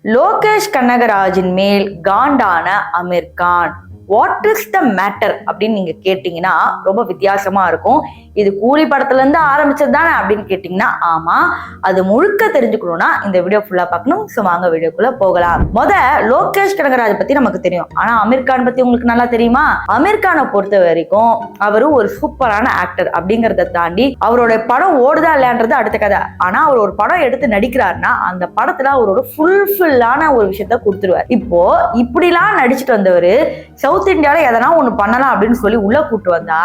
லோகேஷ் கனகராஜின் மேல் காண்டான Aamir Khan. What is the matter அப்படின்னு நீங்க கேட்டீங்கன்னா ரொம்ப வித்தியாசமா இருக்கும். இது கூலி படத்துல இருந்து ஆரம்பிச்சது தானே அப்படின்னு கேட்டீங்கன்னா ஆமா. அது முழுக்க தெரிஞ்சுக்கணும்னா இந்த வீடியோ ஃபுல்லா பார்க்கணும். ஸோ வாங்க வீடியோக்குள்ள போகலாம். லோகேஷ் கனகராஜ் பத்தி நமக்கு தெரியும். ஆனா அமீர் கான் பத்தி உங்களுக்கு நல்லா தெரியுமா? அமீர் கானை பொறுத்த வரைக்கும் அவரு ஒரு சூப்பரான ஆக்டர் அப்படிங்கறத தாண்டி அவரோட படம் ஓடுதா இல்லையான்றது அடுத்த கதை. ஆனா அவர் ஒரு படம் எடுத்து நடிக்கிறாருன்னா அந்த படத்துல அவரோட ஃபுல்ஃபில்லான ஒரு விஷயத்த கொடுத்துருவார். இப்போ இப்படிலாம் நடிச்சுட்டு வந்தவர் சவுத் இந்தியாவில எதனா ஒண்ணு பண்ணலாம் அப்படின்னு சொல்லி உள்ள கூட்டு வந்தா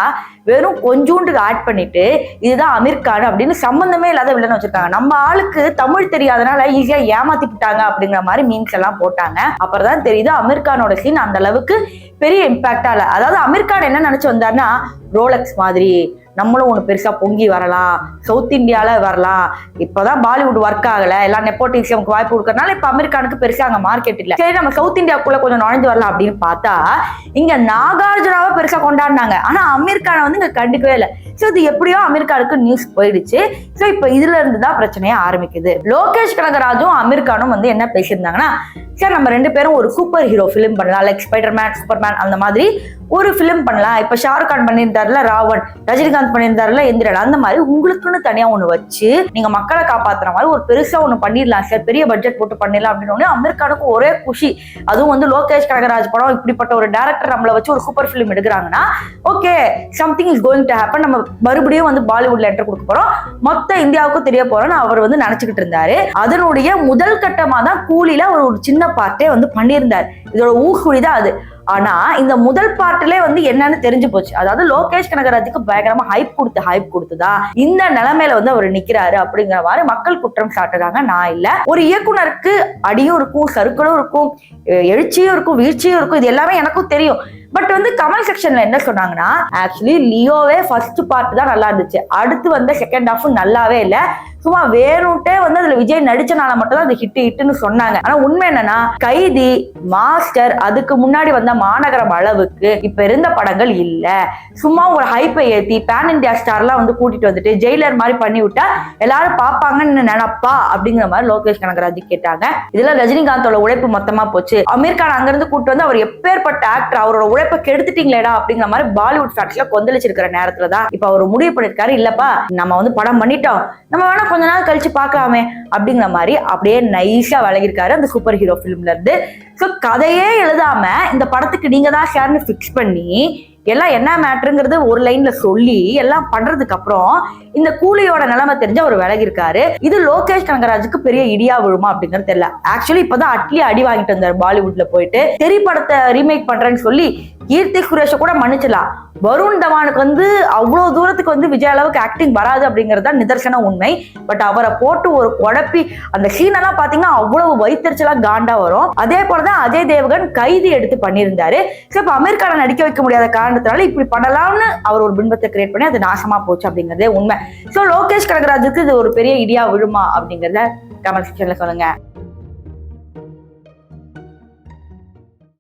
வெறும் கொஞ்சோண்டுக்கு ஆட் பண்ணிட்டு இதுதான் அமீர் கான் அப்படின்னு சம்பந்தமே இல்லாத வில்லன் வச்சிருக்காங்க. நம்ம ஆளுக்கு தமிழ் தெரியாதனால ஈஸியா ஏமாத்தி விட்டாங்க அப்படிங்கிற மாதிரி மீம்ஸ் எல்லாம் போட்டாங்க. அப்புறம் தான் தெரியுது அமீர் கானோட சீன் அந்த அளவுக்கு பெரிய இம்பாக்டா இல்ல. அதாவது அமீர் கான் என்ன நினைச்சு வந்தாருன்னா ரோலக்ஸ் மாதிரி நம்மளும் ஒண்ணு பெருசா பொங்கி வரலாம், சவுத் இந்தியால வரலாம், இப்பதான் பாலிவுட் ஒர்க் ஆகல, எல்லாம் நெப்போட்டிசம்க்கு வாய்ப்பு கொடுக்கறதுனால இப்ப அமீர் கானுக்கு பெருசா அங்க மார்க்கெட் இல்ல, சரி நம்ம சவுத் இந்தியாவுக்குள்ள கொஞ்சம் நுழைஞ்சு வரலாம் அப்படின்னு பார்த்தா இங்க நாகார்ஜுனாவை பெருசா கொண்டாடினாங்க. ஆனா அமீர் கானை வந்து இங்க கண்டுக்கவே இல்லை. சோ இது எப்படியோ அமீர் கானுக்கு நியூஸ் போயிடுச்சு. சோ இப்ப இதுல இருந்துதான் பிரச்சனையே ஆரம்பிக்குது. லோகேஷ் கனகராஜும் அமீர் கானும் வந்து என்ன பேசியிருந்தாங்கன்னா, சார் நம்ம ரெண்டு பேரும் ஒரு சூப்பர் ஹீரோ பிலிம் பண்ணலாம், லைக் ஸ்பைடர்மேன், சூப்பர்மேன் அந்த மாதிரி ஒரு பிலிம் பண்ணலாம். இப்ப ஷாருக் கான் பண்ணியிருந்தாருல ராவன், ரஜினிகாந்த் பண்ணியிருந்தாருல எந்திரன், அந்த மாதிரி உங்களுக்குன்னு தனியா ஒண்ணு வச்சு நீங்க மக்களை காப்பாத்துற மாதிரி ஒரு பெருசா ஒண்ணு பண்ணிடலாம் சார், பெரிய பட்ஜெட் போட்டு பண்ணிடலாம் அப்படின்னு அமீர் கானுக்கு ஒரே குஷி. அதுவும் வந்து லோகேஷ் கனகராஜ் படம் இப்படிப்பட்ட ஒரு டைரக்டர் நம்மளை வச்சு ஒரு சூப்பர் பிலிம் எடுக்கிறாங்கன்னா okay something is going to happen, நம்ம மறுபடியும் வந்து பாலிவுட்ல என்டர் கொடுக்க போறோம், மொத்த இந்தியாவுக்கும் தெரிய போறோம்னு அவர் வந்து நினைச்சுக்கிட்டு இருந்தாரு. அதனுடைய முதல் கட்டமா தான் கூலில ஒரு சின்ன பார்ட்டே வந்து பண்ணியிருந்தார். இதோட ஊக்குவிதான் அது. ஆனா இந்த முதல் பார்ட்டிலே வந்து என்னன்னு தெரிஞ்சு போச்சு. அதாவது லோகேஷ் கனகராஜுக்கு பயங்கரமா ஹைப் கொடுத்துதா இந்த நிலைமையில வந்து அவர் நிக்கிறாரு அப்படிங்கிற மாதிரி மக்கள் குற்றம் சாட்டுறாங்க. நான் இல்ல, ஒரு இயக்குனருக்கு அடியும் இருக்கும், சறுக்களும் இருக்கும், எழுச்சியும் இருக்கும், வீழ்ச்சியும் இருக்கும், இது எல்லாமே எனக்கும் தெரியும். பட் வந்து கமெண்ட் செக்ஷன்ல என்ன சொன்னாங்கன்னா, ஆக்சுவலி லியோவே ஃபர்ஸ்ட் பார்ட் தான் நல்லா இருந்துச்சு, அடுத்து வந்த செகண்ட் ஹாஃப் நல்லாவே இல்லை, சும்மா வேணும்ட்டே வந்து அதுல விஜய் நடிச்சனால மட்டும் தான் அது ஹிட்னு சொன்னாங்க. ஆனா உண்மை என்னன்னா கைதி, மாஸ்டர், அதுக்கு முன்னாடி வந்த மாநகரம் அளவுக்கு இப்ப இருந்த படங்கள் இல்ல. சும்மா ஒரு ஹைப்பை ஏத்தி பேன் இந்தியா ஸ்டார்லாம் வந்து கூட்டிட்டு வந்துட்டு ஜெயிலர் மாதிரி பண்ணி விட்டா எல்லாரும் பாப்பாங்கன்னு நினைப்பா அப்படிங்கிற மாதிரி லோகேஷ் கனகராஜ் கேட்டாங்க. இதுல ரஜினிகாந்தோட உழைப்பு மொத்தமா போச்சு. அமீர் கான் அங்கிருந்து கூட்டு வந்து அவர் எப்பேற்பட்ட ஆக்டர், அவரோட உழைப்பை கெடுத்துட்டீங்களேடா அப்படிங்கிற மாதிரி பாலிவுட் ஃபேன்ஸ்ல கொந்தளிச்சிருக்கிற நேரத்துலதான் இப்ப அவர் முடிவு பண்ணிருக்காரு, இல்லப்பா நம்ம வந்து படம் பண்ணிட்டோம், நம்ம வேணா கொஞ்ச நாள் கழிச்சு பார்க்கலாமே அப்படிங்கிற மாதிரி அப்படியே நைஸா விலகிருக்காரு அந்த சூப்பர் ஹீரோ பிலிம்ல இருந்து. சோ கதையே எழுதாம இந்த படத்துக்கு நீங்க தான் ஷேர்னு பிக்ஸ் பண்ணி எல்லாம் என்ன மேட்டருங்கிறது ஒரு லைன்ல சொல்லி எல்லாம் பண்றதுக்கு அப்புறம் இந்த கூலியோட நிலைமை தெரிஞ்சு அவர் விலகிருக்காரு. இது லோகேஷ் கனகராஜுக்கு பெரிய இடியா விழுமா அப்படிங்கிறது தெரியல. ஆக்சுவலி இப்பதான் அட்லி அடி வாங்கிட்டு வந்தார் பாலிவுட்ல போயிட்டு. தெரி படத்தை ரீமேக் பண்றேன்னு சொல்லி கீர்த்தி சுரேஷ கூட மன்னிச்சிடலாம், வருண் தவானுக்கு வந்து அவ்வளவு தூரத்துக்கு வந்து விஜய் அளவுக்கு ஆக்டிங் வராது அப்படிங்கிறது தான் நிதர்சன உண்மை. பட் அவரை போட்டு ஒரு குழப்பி அந்த சீன் எல்லாம் பாத்தீங்கன்னா அவ்வளவு வைத்தறிச்சலா காண்டா வரும். அதே போலதான் அஜய் தேவகன் கைதி எடுத்து பண்ணியிருந்தாரு. சோ இப்ப அமீர் கானை நடிக்க வைக்க முடியாத காரணத்தினால இப்படி பண்ணலாம்னு அவர் ஒரு பின்பத்தை கிரியேட் பண்ணி அது நாசமா போச்சு அப்படிங்கறதே உண்மை. சோ லோகேஷ் கனகராஜுக்கு இது ஒரு பெரிய இடியா விழுமா அப்படிங்கறத கமெண்ட் செக்ஷன்ல சொல்லுங்க.